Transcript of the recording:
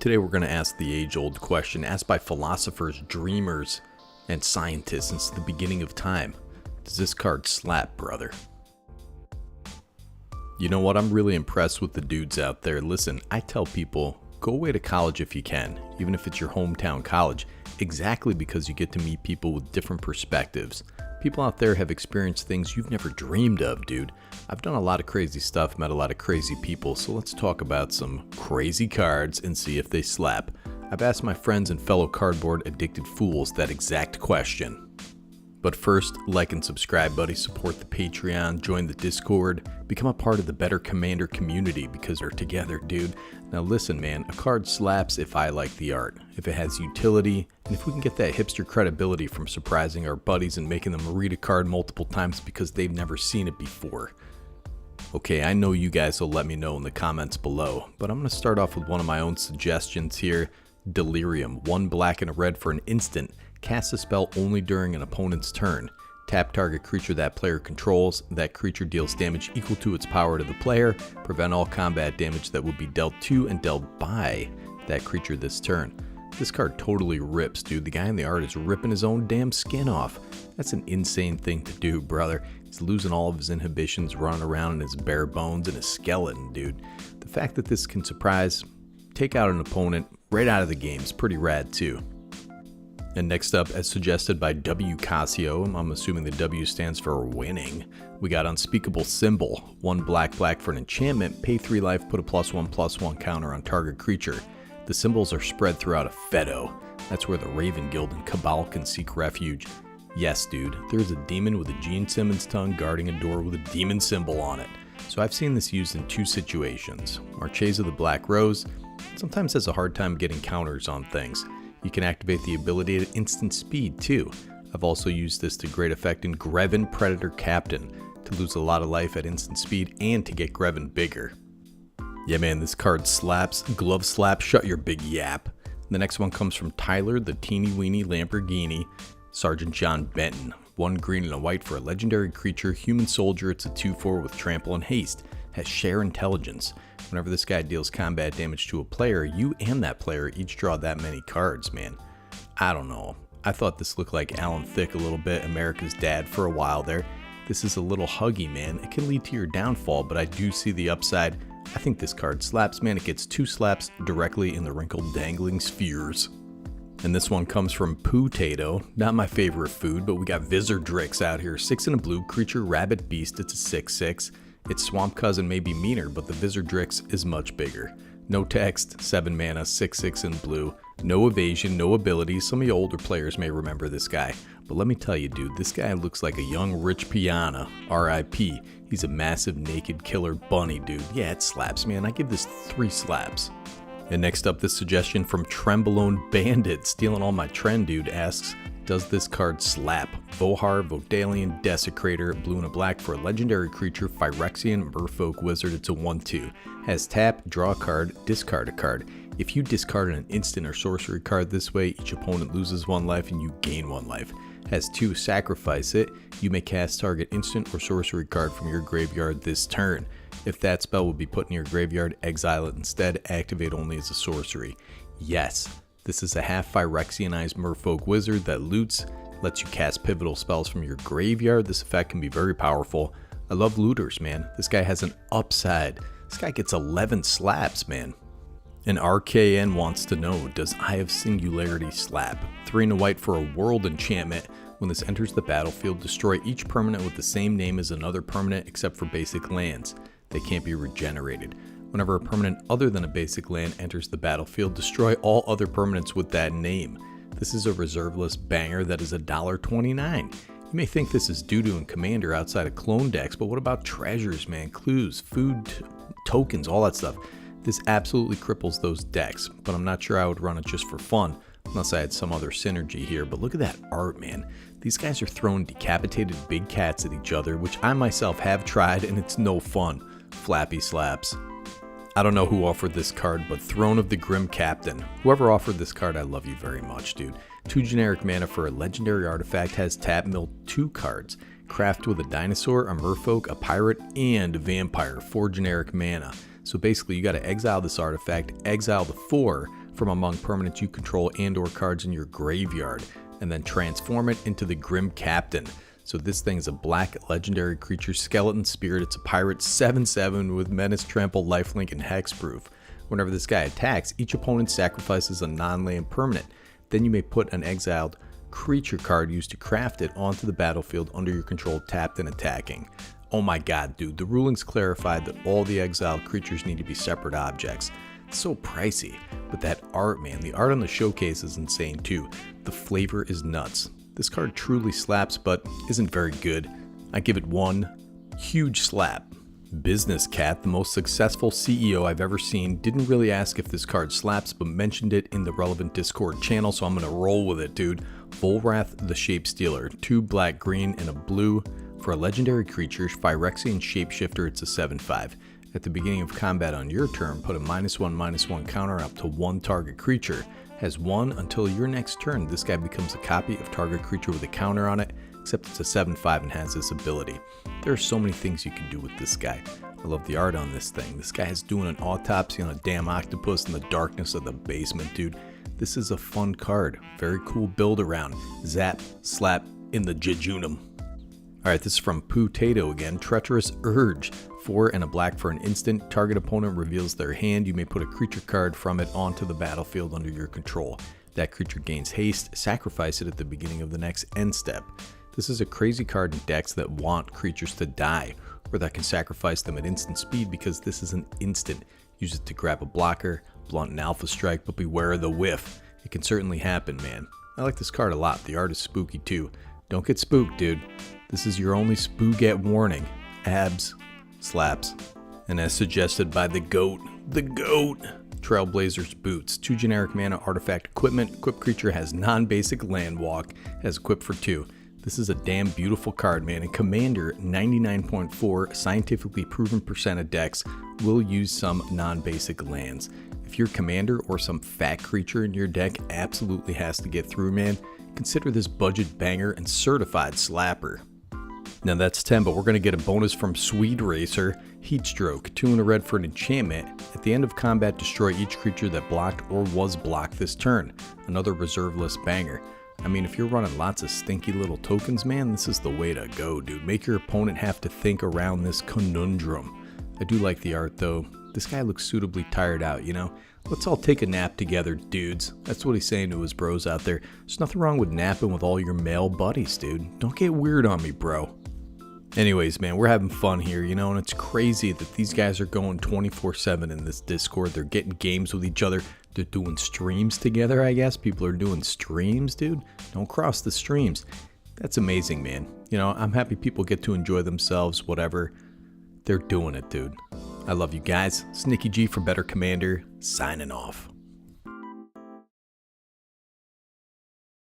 Today we're going to ask the age-old question asked by philosophers, dreamers, and scientists since the beginning of time. Does this card slap, brother? You know what? I'm really impressed with the dudes out there. Listen, I tell people, go away to college if you can, even if it's your hometown college, exactly because you get to meet people with different perspectives. People out there have experienced things you've never dreamed of, dude. I've done a lot of crazy stuff, met a lot of crazy people, so let's talk about some crazy cards and see if they slap. I've asked my friends and fellow cardboard addicted fools that exact question. But first, like and subscribe, buddy. Support the Patreon, join the Discord, become a part of the Better Commander community because we're together, dude. Now listen, man, a card slaps if I like the art, if it has utility, and if we can get that hipster credibility from surprising our buddies and making them read a card multiple times because they've never seen it before. Okay, I know you guys will let me know in the comments below, but I'm going to start off with one of my own suggestions here. Delirium, 1 black and a red for an instant. Cast a spell only during an opponent's turn. Tap target creature that player controls. That creature deals damage equal to its power to the player. Prevent all combat damage that would be dealt to and dealt by that creature this turn. This card totally rips, dude. The guy in the art is ripping his own damn skin off. That's an insane thing to do, brother. He's losing all of his inhibitions, running around in his bare bones and his skeleton, dude. The fact that this can surprise, take out an opponent right out of the game is pretty rad, too. And next up, as suggested by W. Casio, I'm assuming the W stands for winning, we got Unspeakable Symbol. 1 black for an enchantment, pay 3 life, put a +1/+1 counter on target creature. The symbols are spread throughout a Feddo. That's where the Raven Guild and Cabal can seek refuge. Yes, dude, there's a demon with a Gene Simmons tongue guarding a door with a demon symbol on it. So I've seen this used in 2 situations. Marchesa the Black Rose sometimes has a hard time getting counters on things. You can activate the ability at instant speed too. I've also used this to great effect in Greven Predator Captain to lose a lot of life at instant speed and to get Greven bigger. Yeah man, this card slaps. Glove slap, shut your big yap. The next one comes from Tyler the Teeny Weeny Lamborghini, Sergeant John Benton. 1 green and a white for a legendary creature, human soldier. It's a 2/4 with trample and haste. Has share intelligence. Whenever this guy deals combat damage to a player, you and that player each draw that many cards, man. I don't know. I thought this looked like Alan Thicke a little bit, America's dad, for a while there. This is a little huggy, man. It can lead to your downfall, but I do see the upside. I think this card slaps, man. It gets 2 slaps directly in the wrinkled dangling spheres. And this one comes from Poo-tato. Not my favorite food, but we got Vizzerdrix out here. 6 and a blue, creature, rabbit, beast. It's a 6/6. Its swamp cousin may be meaner, but the Vizzerdrix is much bigger. No text, 7 mana, 6/6 in blue. No evasion, no abilities. Some of you older players may remember this guy. But let me tell you, dude, this guy looks like a young Rich Piana. R.I.P. He's a massive naked killer bunny, dude. Yeah, it slaps, man. I give this 3 slaps. And next up, this suggestion from Trembolone Bandit, stealing all my trend, dude, asks, does this card slap? Bohar, Vodalian, Desecrator, blue and a black for a legendary creature, Phyrexian Merfolk Wizard. It's a 1/2. Has tap, draw a card, discard a card. If you discard an instant or sorcery card this way, each opponent loses 1 life and you gain 1 life. Has 2, sacrifice it. You may cast target instant or sorcery card from your graveyard this turn. If that spell would be put in your graveyard, exile it instead, activate only as a sorcery. Yes, this is a half Phyrexianized Merfolk Wizard that loots, lets you cast pivotal spells from your graveyard. This effect can be very powerful. I love looters, man. This guy has an upside. This guy gets 11 slaps, man. And RKN wants to know, does Eye of Singularity slap? 3 and a white for a world enchantment. When this enters the battlefield, destroy each permanent with the same name as another permanent except for basic lands. They can't be regenerated. Whenever a permanent other than a basic land enters the battlefield, destroy all other permanents with that name. This is a reserve list banger that is $1.29. You may think this is doo-doo in Commander outside of clone decks, but what about treasures, man? Clues, food, tokens, all that stuff. This absolutely cripples those decks, but I'm not sure I would run it just for fun, unless I had some other synergy here. But look at that art, man. These guys are throwing decapitated big cats at each other, which I myself have tried, and it's no fun. Flappy slaps. I don't know who offered this card, but Throne of the Grim Captain. Whoever offered this card, I love you very much, dude. 2 generic mana for a legendary artifact, has tap, mill 2 cards. Craft with a dinosaur, a merfolk, a pirate, and a vampire. 4 generic mana. So basically, you got to exile this artifact, exile the 4, for from among permanents you control and or cards in your graveyard, and then transform it into the Grim Captain. So this thing is a black legendary creature, skeleton spirit. It's a pirate 7/7 with menace, trample, lifelink, and hexproof. Whenever this guy attacks, each opponent sacrifices a non-land permanent. Then you may put an exiled creature card used to craft it onto the battlefield under your control, tapped and attacking. Oh my god, dude, the rulings clarified that all the exiled creatures need to be separate objects. It's so pricey, but that art, man, the art on the showcase is insane too. The flavor is nuts. This card truly slaps, but isn't very good. I give it one huge slap. Business Cat, the most successful CEO I've ever seen, didn't really ask if this card slaps, but mentioned it in the relevant Discord channel, so I'm gonna roll with it, dude. Volrath the Shape Stealer, 2 black, green, and a blue. For a legendary creature, Phyrexian Shapeshifter, it's a 7/5. At the beginning of combat on your turn, put a -1/-1 counter up to one target creature. Has 1 until your next turn. This guy becomes a copy of target creature with a counter on it, except it's a 7/5 and has this ability. There are so many things you can do with this guy. I love the art on this thing. This guy is doing an autopsy on a damn octopus in the darkness of the basement, dude. This is a fun card. Very cool build around. Zap, slap, in the jejunum. Alright, this is from Potato again. Treacherous Urge. 4 and a black for an instant. Target opponent reveals their hand. You may put a creature card from it onto the battlefield under your control. That creature gains haste. Sacrifice it at the beginning of the next end step. This is a crazy card in decks that want creatures to die, or that can sacrifice them at instant speed because this is an instant. Use it to grab a blocker, blunt an alpha strike, but beware of the whiff. It can certainly happen, man. I like this card a lot. The art is spooky too. Don't get spooked, dude. This is your only spooget warning. Abs, slaps. And as suggested by the GOAT, Trailblazer's Boots. 2 generic mana artifact equipment. Equipped creature has non-basic land walk. Has equipped for 2. This is a damn beautiful card, man. And Commander, 99.4 scientifically proven percent of decks will use some non-basic lands. If your commander or some fat creature in your deck absolutely has to get through, man, consider this budget banger and certified slapper. Now that's 10, but we're going to get a bonus from Swede Racer. Heatstroke, 2 and a red for an enchantment. At the end of combat, destroy each creature that blocked or was blocked this turn. Another reserve list banger. I mean, if you're running lots of stinky little tokens, man, this is the way to go, dude. Make your opponent have to think around this conundrum. I do like the art, though. This guy looks suitably tired out, you know? Let's all take a nap together, dudes. That's what he's saying to his bros out there. There's nothing wrong with napping with all your male buddies, dude. Don't get weird on me, bro. Anyways, man, we're having fun here, you know, and it's crazy that these guys are going 24/7 in this Discord. They're getting games with each other. They're doing streams together, I guess. People are doing streams, dude. Don't cross the streams. That's amazing, man. You know, I'm happy people get to enjoy themselves, whatever. They're doing it, dude. I love you guys. Snicky G for Better Commander, signing off.